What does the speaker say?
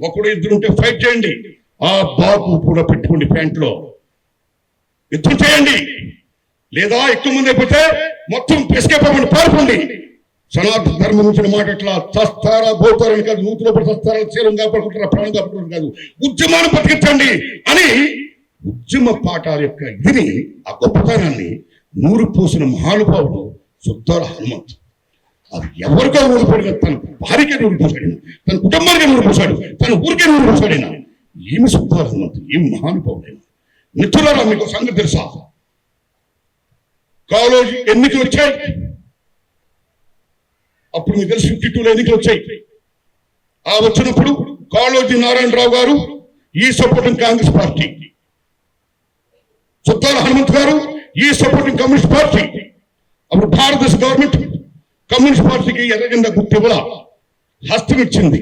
ఒకడు ఇద్దరు ఉంటే ఫైట్ చేయండి, ఆ బాకు కూడా పెట్టుకోండి ప్యాంట్లో, యుద్ధం చేయండి. లేదా ఎక్కువ మంది అయిపోతే మొత్తం ఎస్కేప్ అవ్వండి, పారిపోండి. సనాతన ధర్మం గురించిన మాట ఎట్లా చస్తారా పోతారని కాదు, నూతిలో పడి చస్తారా, శీలం కాపాడుకుంటారా, ప్రాణం కాపాడుకుంటారు కాదు, ఉద్యమాన్ని బతికించండి అని ఉద్యమ పాఠాల యొక్క ఇదిని, ఆ గొప్పతనాన్ని నూరు పోసిన మహానుభావుడు సుద్దాల హనుమంతు. అది ఎవరికో నూరిపోడు కదా, తన భార్యకే నూరిపోసాడిన, తన కుటుంబానికే నూరిపోసాడు, తన ఊరికే నూరిపోసాడిన. ఏమి సుద్దాల హనుమంతు, ఏమి మహానుభావుడైన. మిత్రులారా, మీకు సంగతి తెలుసా? కాలేజీ ఎన్నికలు వచ్చాయి, అప్పుడు మీకు తెలుసు 52లో ఎన్నికలు వచ్చాయి. ఆ వచ్చినప్పుడు కాళోజీ నారాయణరావు గారు ఈ సపోర్టింగ్ కాంగ్రెస్ పార్టీ, సుద్దాల హనుమంత్ గారు ఈ సపోర్టింగ్ కమ్యూనిస్ట్ పార్టీ. అప్పుడు భారతదేశ గవర్నమెంట్ కమ్యూనిస్ట్ పార్టీకి ఎర్రజెండా గుర్తు ఇవ్వాల, హస్తం ఇచ్చింది.